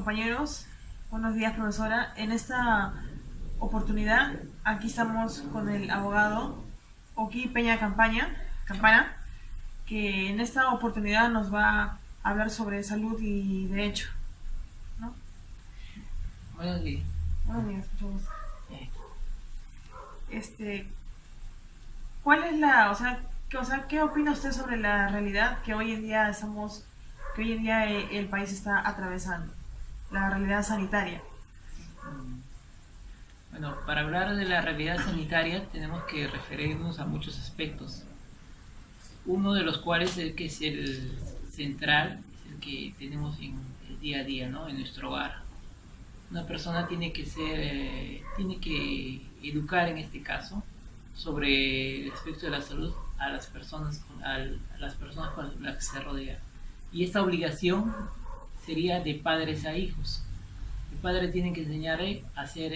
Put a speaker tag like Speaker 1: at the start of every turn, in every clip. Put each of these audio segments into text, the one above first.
Speaker 1: compañeros, buenos días profesora. En esta oportunidad aquí estamos con el abogado Oki Peña Campana, que en esta oportunidad nos va a hablar sobre salud y derecho, ¿no?
Speaker 2: Buenos días.
Speaker 1: Buenos días, mucho gusto. ¿Cuál es qué opina usted sobre la realidad que hoy en día el país está atravesando? La realidad sanitaria.
Speaker 2: Bueno, para hablar de la realidad sanitaria tenemos que referirnos a muchos aspectos. Uno de los cuales que es el central, es el que tenemos en el día a día, ¿no? En nuestro hogar. Una persona tiene que educar en este caso sobre el aspecto de la salud a las personas con las que se rodea. Y esta obligación sería de padres a hijos. El padre tiene que enseñarle a ser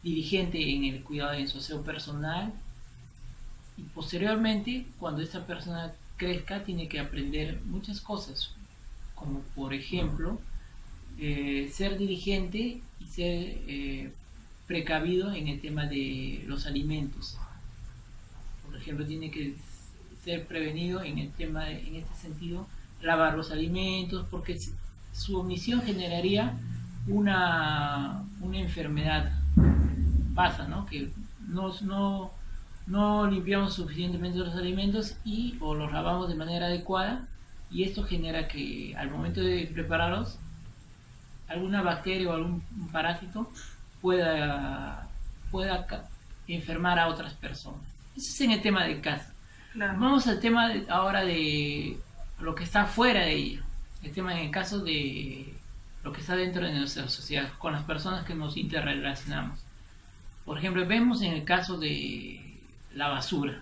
Speaker 2: diligente en el cuidado de su aseo personal, y posteriormente, cuando esta persona crezca, tiene que aprender muchas cosas, como por ejemplo ser diligente y ser precavido en el tema de los alimentos. Por ejemplo, tiene que ser prevenido en este sentido, lavar los alimentos, porque su omisión generaría una enfermedad. Pasa, ¿no? Que no limpiamos suficientemente los alimentos o los lavamos de manera adecuada, y esto genera que al momento de prepararlos, alguna bacteria o algún parásito pueda enfermar a otras personas. Eso es en el tema de casa.
Speaker 1: Claro.
Speaker 2: Vamos al tema ahora de lo que está fuera de ello. El tema en el caso de lo que está dentro de nuestra sociedad, con las personas que nos interrelacionamos. Por ejemplo, vemos en el caso de la basura,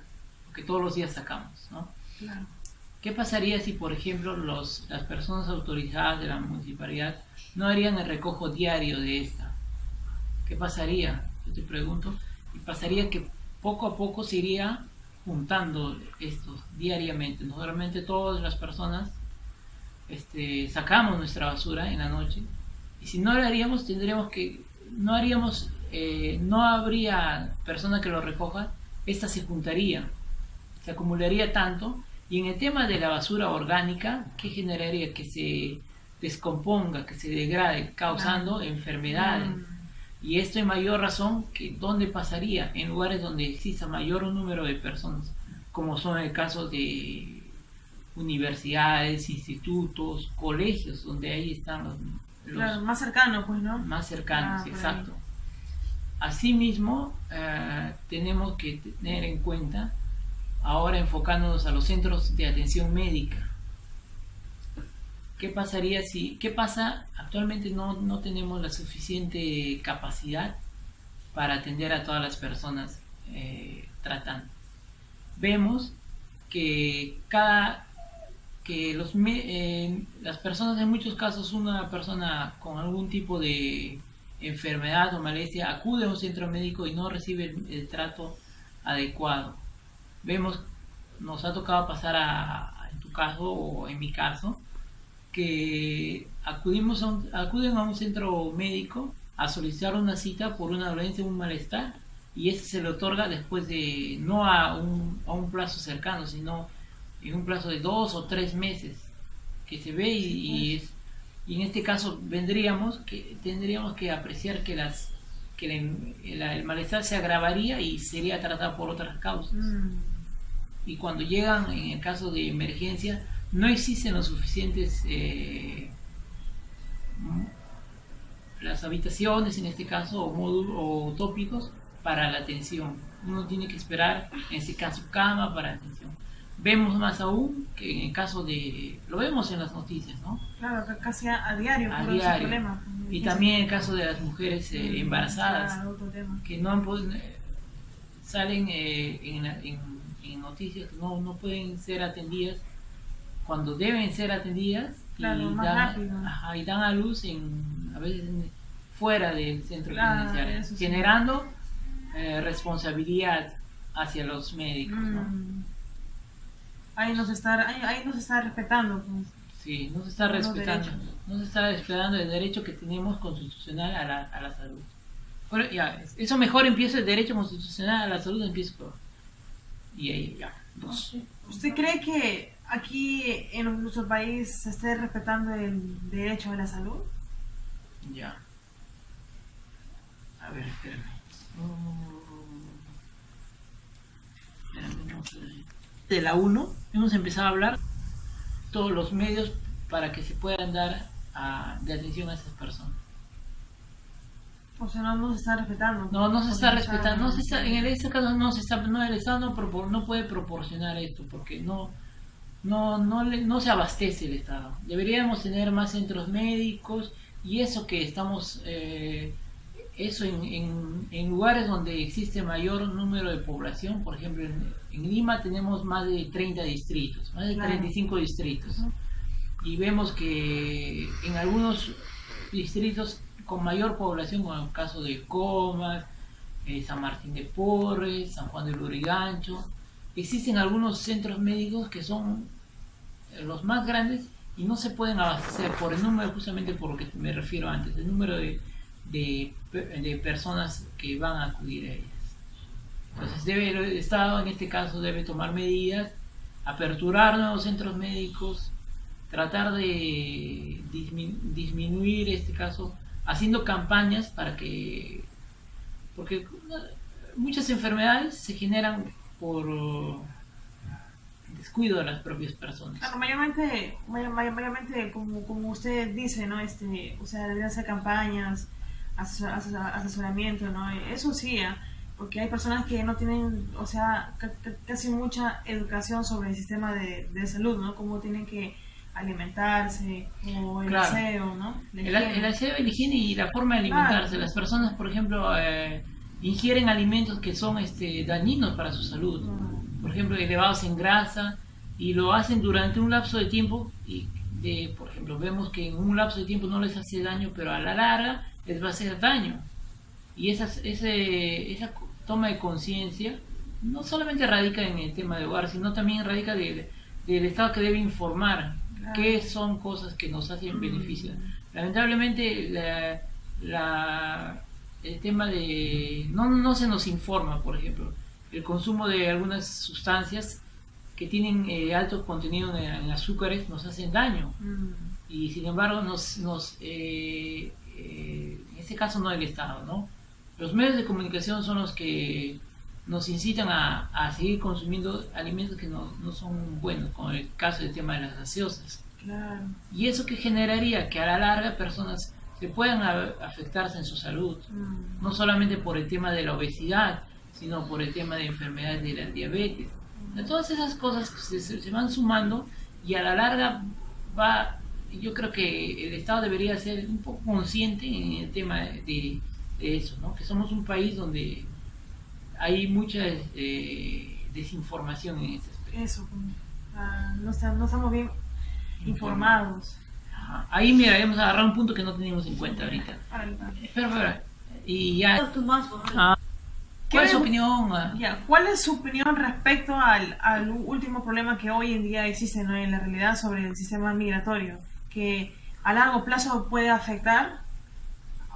Speaker 2: que todos los días sacamos, ¿no?
Speaker 1: Claro.
Speaker 2: ¿Qué pasaría si, por ejemplo, las personas autorizadas de la municipalidad no harían el recojo diario de esta? ¿Qué pasaría? Yo te pregunto. Y pasaría que poco a poco se iría juntando esto diariamente. Normalmente todas las personas sacamos nuestra basura en la noche, y si no lo haríamos, no habría persona que lo recoja. Esta se juntaría, se acumularía tanto, y en el tema de la basura orgánica, ¿qué generaría? Que se descomponga, que se degrade, causando enfermedades. Y esto en mayor razón que ¿dónde pasaría? En lugares donde exista mayor número de personas, como son el caso de universidades, institutos, colegios, donde ahí están los
Speaker 1: claro, más cercanos, pues, ¿no?
Speaker 2: Más cercanos, exacto. Asimismo, tenemos que tener en cuenta, ahora enfocándonos a los centros de atención médica, ¿qué pasa? Actualmente no tenemos la suficiente capacidad para atender a todas las personas tratantes. Vemos que las personas, en muchos casos, una persona con algún tipo de enfermedad o molestia acude a un centro médico y no recibe el trato adecuado. Nos ha tocado pasar en tu caso o en mi caso, que acuden a un centro médico a solicitar una cita por una dolencia o un malestar, y este se le otorga después de, no a un plazo cercano, sino en un plazo de 2 o 3 meses que se ve, y en este caso tendríamos que apreciar que el malestar se agravaría y sería tratado por otras causas. Y cuando llegan, en el caso de emergencia, no existen los suficientes las habitaciones, en este caso, o módulos o tópicos para la atención. Uno tiene que esperar, en este caso, cama para atención. Vemos más aún que en el caso lo vemos en las noticias, ¿no?
Speaker 1: Claro, casi a diario.
Speaker 2: A diario. Problema. Y también en el caso de las mujeres embarazadas, claro, otro tema, que no salen en noticias que no pueden ser atendidas cuando deben ser atendidas,
Speaker 1: claro,
Speaker 2: y dan a luz a veces fuera del centro penitenciario, generando responsabilidad hacia los médicos, ¿no?
Speaker 1: Ahí nos está respetando, pues.
Speaker 2: Sí, no se está
Speaker 1: Unos
Speaker 2: respetando,
Speaker 1: derechos.
Speaker 2: no se está respetando el derecho que tenemos constitucional a la salud. Bueno, ya, eso mejor empieza el derecho constitucional a la salud, empieza por... Y ahí, ya, dos.
Speaker 1: ¿Usted cree que aquí en nuestro país se esté respetando el derecho a la salud?
Speaker 2: Ya. A ver, espérame. Mm, espérame, no sé. De la uno hemos empezado a hablar todos los medios para que se puedan dar de atención a esas personas.
Speaker 1: O sea, no se está respetando.
Speaker 2: No, no se está
Speaker 1: Porque
Speaker 2: respetando, no se está, este caso no se está, no, el Estado no puede proporcionar esto porque no se abastece el Estado. Deberíamos tener más centros médicos y eso que estamos, eso en lugares donde existe mayor número de población, por ejemplo en Lima tenemos más de 30 distritos, más de
Speaker 1: Claro.
Speaker 2: 35 distritos. Y vemos que en algunos distritos con mayor población, como en el caso de Comas, San Martín de Porres, San Juan de Lurigancho, existen algunos centros médicos que son los más grandes y no se pueden abastecer por el número, justamente por lo que me refiero antes, el número de personas que van a acudir a ellas. Entonces el Estado en este caso debe tomar medidas, aperturar nuevos centros médicos, tratar de disminuir este caso, haciendo campañas para que, porque muchas enfermedades se generan por descuido de las propias personas.
Speaker 1: Claro, mayormente como usted dice, ¿no? O sea, debería hacer campañas, asesoramiento, ¿no? Eso sí, porque hay personas que no tienen, o sea, casi mucha educación sobre el sistema de salud, ¿no? Cómo tienen que alimentarse, o el
Speaker 2: Claro.
Speaker 1: aseo, ¿no? La
Speaker 2: El
Speaker 1: higiene.
Speaker 2: aseo, la higiene y la forma de alimentarse.
Speaker 1: Claro.
Speaker 2: Las personas, por ejemplo, ingieren alimentos que son dañinos para su salud. Por ejemplo, elevados en grasa, y lo hacen durante un lapso de tiempo y por ejemplo, vemos que en un lapso de tiempo no les hace daño, pero a la larga les va a hacer daño. Y esa toma de conciencia no solamente radica en el tema de hogar, sino también radica del Estado, que debe informar qué son cosas que nos hacen beneficio. Lamentablemente el tema de no se nos informa, por ejemplo, el consumo de algunas sustancias que tienen alto contenido en azúcares nos hacen daño, y sin embargo en este caso no el Estado, ¿no? Los medios de comunicación son los que nos incitan a seguir consumiendo alimentos que no son buenos, como el caso del tema de las gaseosas.
Speaker 1: Claro.
Speaker 2: Y eso que generaría que a la larga personas se puedan afectarse en su salud, no solamente por el tema de la obesidad, sino por el tema de enfermedades de la diabetes. De todas esas cosas se van sumando, y a la larga yo creo que el Estado debería ser un poco consciente en el tema de eso, ¿no? Que somos un país donde hay mucha desinformación en este aspecto.
Speaker 1: Eso, no estamos bien informados.
Speaker 2: Ajá. Ahí mira, hemos agarrado un punto que no teníamos en cuenta ahorita. Espera. Y ya. ¿Cuál es su opinión?
Speaker 1: ¿Cuál es su opinión respecto al último problema que hoy en día existe, ¿no? En la realidad, sobre el sistema migratorio, que a largo plazo puede afectar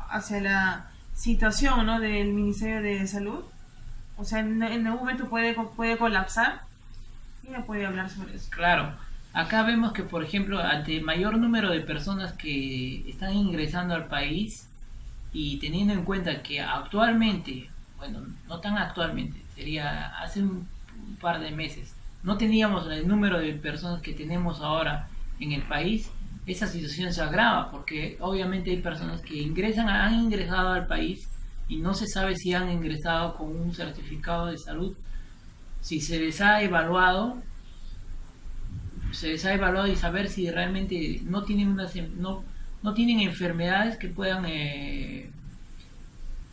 Speaker 1: hacia la situación, ¿no? Del Ministerio de Salud? O sea, en algún momento puede colapsar. ¿Quién me puede hablar sobre eso?
Speaker 2: Claro. Acá vemos que, por ejemplo, ante el mayor número de personas que están ingresando al país, y teniendo en cuenta que actualmente, bueno, no tan actualmente, sería hace un par de meses, no teníamos el número de personas que tenemos ahora en el país, esa situación se agrava, porque obviamente hay personas que han ingresado al país y no se sabe si han ingresado con un certificado de salud. Si se les ha evaluado y saber si realmente no tienen no tienen enfermedades que puedan en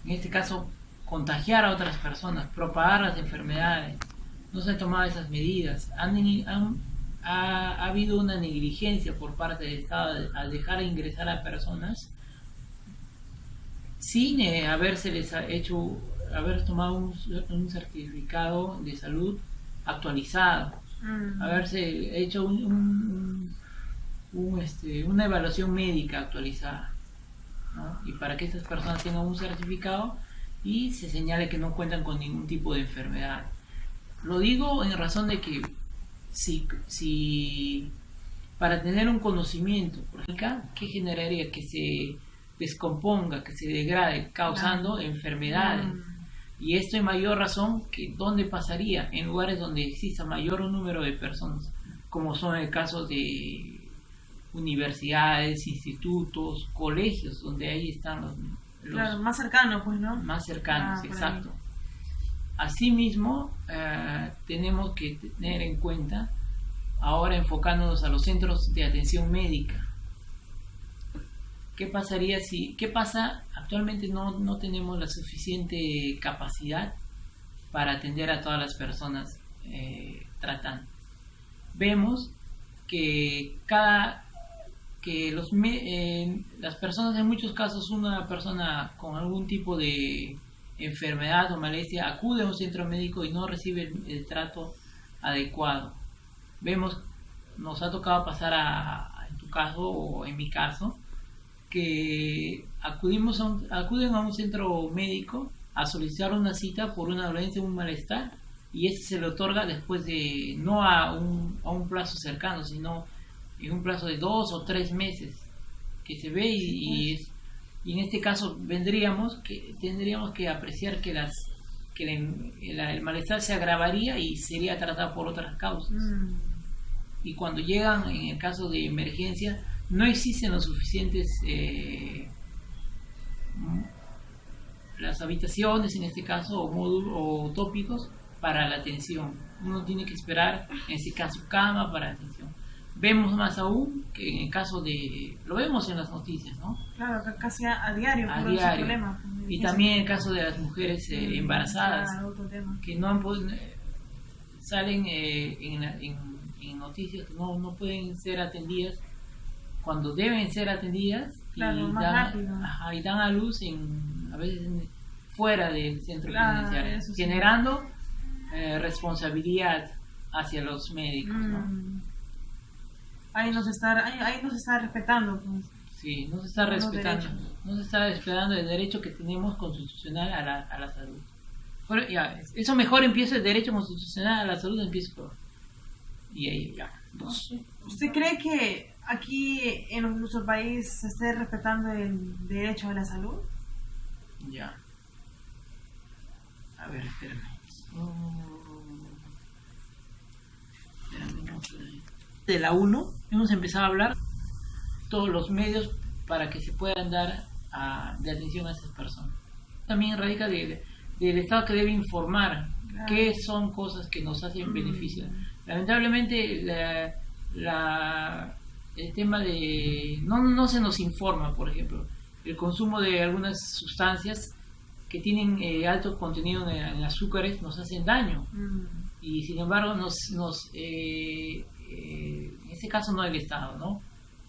Speaker 2: este caso contagiar a otras personas, propagar las enfermedades. No se han tomado esas medidas. Ha habido una negligencia por parte del Estado al dejar ingresar a personas sin haber tomado un certificado de salud actualizado, haberse hecho una evaluación médica actualizada, ¿no? Y para que estas personas tengan un certificado y se señale que no cuentan con ningún tipo de enfermedad. Lo digo en razón de que si para tener un conocimiento, por ejemplo, ¿qué generaría? Que se descomponga, que se degrade, causando enfermedades. Y esto en mayor razón que dónde pasaría, en lugares donde exista mayor número de personas, como son el caso de universidades, institutos, colegios, donde ahí están los
Speaker 1: claro, más cercanos, pues, ¿no?
Speaker 2: Más cercanos, exacto. Asimismo, tenemos que tener en cuenta, ahora enfocándonos a los centros de atención médica, ¿qué pasaría qué pasa? Actualmente no tenemos la suficiente capacidad para atender a todas las personas tratantes. Vemos que las personas, en muchos casos, una persona con algún tipo de enfermedad o molestia acude a un centro médico y no recibe el trato adecuado. Vemos, nos ha tocado pasar en tu caso o en mi caso, que acuden a un centro médico a solicitar una cita por una dolencia o un malestar, y este se le otorga después de, no a un plazo cercano, sino en un plazo de 2 o 3 meses que se ve, y en este caso tendríamos que apreciar que el malestar se agravaría y sería tratado por otras causas. Y cuando llegan, en el caso de emergencia, no existen los suficientes las habitaciones, en este caso, o módulos o tópicos para la atención. Uno tiene que esperar, en este caso, cama para atención. Vemos más aún que en el caso lo vemos en las noticias, ¿no?
Speaker 1: Claro, casi a diario.
Speaker 2: A diario. Problema, y también en el caso de las mujeres embarazadas, claro, que no han salen en noticias que no pueden ser atendidas cuando deben ser atendidas,
Speaker 1: claro,
Speaker 2: y dan a luz a veces fuera del centro penitenciario, generando responsabilidad hacia los médicos, ¿no?
Speaker 1: Ahí nos está respetando, pues.
Speaker 2: Sí, no se está respetando el derecho que tenemos constitucional a la salud. Bueno, ya, eso mejor empieza el derecho constitucional a la salud, empieza por... Y ahí ya.
Speaker 1: ¿Usted cree que aquí en nuestro país se esté respetando el derecho a la salud?
Speaker 2: Ya. A ver, espérame. De la 1 hemos empezado a hablar todos los medios para que se puedan dar de atención a esas personas. También radica del Estado, que debe informar qué son cosas que nos hacen beneficio. Lamentablemente el tema de no se nos informa, por ejemplo, el consumo de algunas sustancias que tienen alto contenido en azúcares nos hacen daño, y sin embargo en este caso no el Estado, ¿no?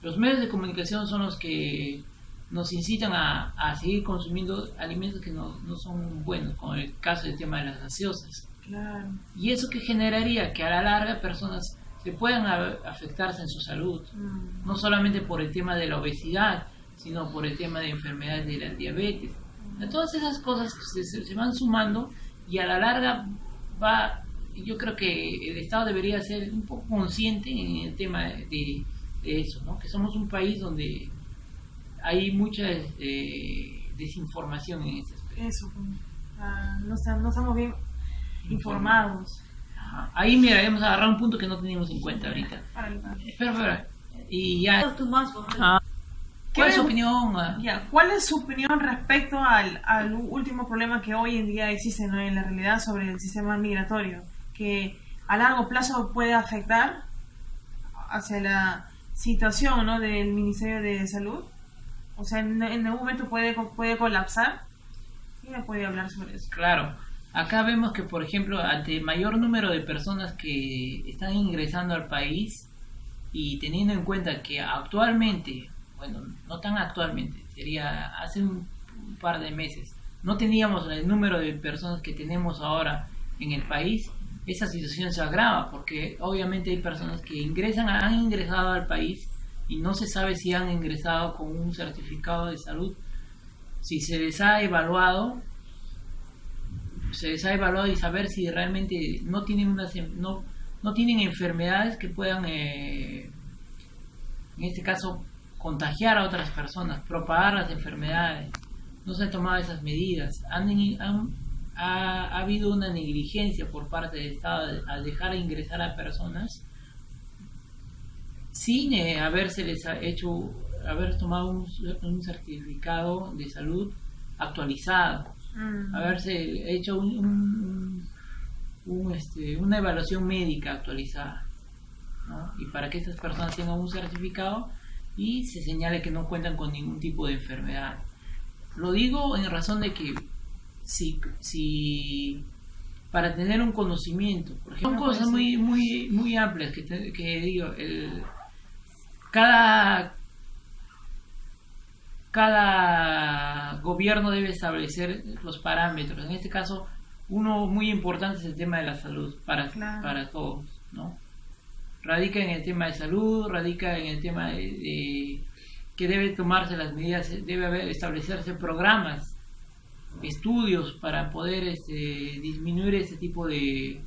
Speaker 2: Los medios de comunicación son los que nos incitan a seguir consumiendo alimentos que no son buenos, como el caso del tema de las gaseosas.
Speaker 1: Claro.
Speaker 2: Y eso que generaría que a la larga personas se puedan afectarse en su salud, no solamente por el tema de la obesidad, sino por el tema de enfermedades de la diabetes. Todas esas cosas se van sumando, y a la larga yo creo que el Estado debería ser un poco consciente en el tema de eso, ¿no? Que somos un país donde hay mucha desinformación en ese aspecto.
Speaker 1: Eso, no estamos bien informados.
Speaker 2: Ajá. Ahí, mira, hemos agarrado un punto que no teníamos en cuenta ahorita. Espera. Y ya. ¿Cuál es su opinión?
Speaker 1: ¿Cuál es su opinión respecto al último problema que hoy en día existe, ¿no?, en la realidad, sobre el sistema migratorio, que a largo plazo puede afectar hacia la situación, ¿no?, del Ministerio de Salud? O sea, en algún momento puede colapsar. ¿Quién puede hablar sobre eso?
Speaker 2: Claro. Acá vemos que, por ejemplo, ante el mayor número de personas que están ingresando al país, y teniendo en cuenta que actualmente, bueno, no tan actualmente, sería hace un par de meses, no teníamos el número de personas que tenemos ahora en el país, esa situación se agrava, porque obviamente hay personas que han ingresado al país y no se sabe si han ingresado con un certificado de salud, si se les ha evaluado, y saber si realmente no tienen no tienen enfermedades que puedan, en este caso, contagiar a otras personas, propagar las enfermedades. No se han tomado esas medidas. Ha habido una negligencia por parte del Estado al dejar ingresar a personas sin haber tomado un certificado de salud actualizado, haberse hecho una evaluación médica actualizada, ¿no? Y para que estas personas tengan un certificado y se señale que no cuentan con ningún tipo de enfermedad. Lo digo en razón de que si para tener un conocimiento, por ejemplo, son cosas muy amplias que digo, cada gobierno debe establecer los parámetros. En este caso, uno muy importante es el tema de la salud para todos, ¿no? Radica en el tema de salud, radica en el tema de que debe tomarse las medidas, establecerse programas, estudios para poder disminuir ese tipo de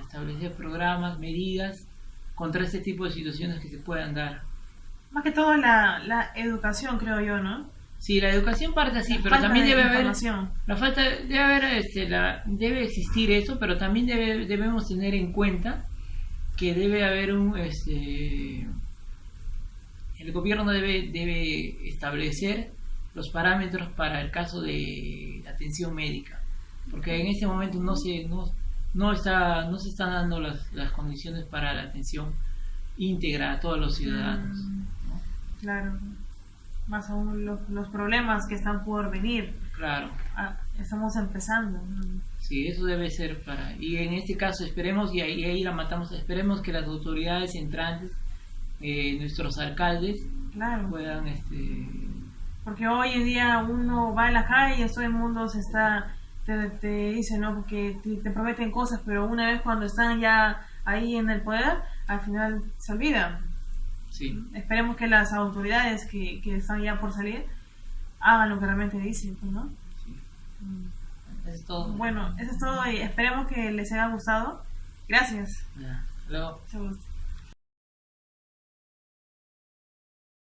Speaker 2: establecer programas, medidas contra este tipo de situaciones que se puedan dar.
Speaker 1: Más que todo la educación, creo yo, ¿no?
Speaker 2: Sí, la educación parte así, pero también debe haber debe existir eso, pero también debemos tener en cuenta que debe haber el gobierno debe establecer los parámetros para el caso de atención médica, porque en este momento no se están dando las condiciones para la atención íntegra a todos los ciudadanos, ¿no?
Speaker 1: Claro, más aún los problemas que están por venir.
Speaker 2: Claro.
Speaker 1: Estamos empezando.
Speaker 2: Sí, eso debe ser y en este caso esperemos, y ahí la matamos, esperemos que las autoridades entrantes, nuestros alcaldes,
Speaker 1: claro,
Speaker 2: puedan
Speaker 1: porque hoy en día uno va a la calle y todo el mundo te dice, ¿no? Porque te prometen cosas, pero una vez cuando están ya ahí en el poder, al final se olvidan.
Speaker 2: Sí.
Speaker 1: Esperemos que las autoridades que están ya por salir hagan lo que realmente dicen, ¿no?
Speaker 2: Sí. Eso es todo.
Speaker 1: Bueno, eso es todo y esperemos que les haya gustado. Gracias.
Speaker 2: Ya. Luego.
Speaker 1: Mucho gusto.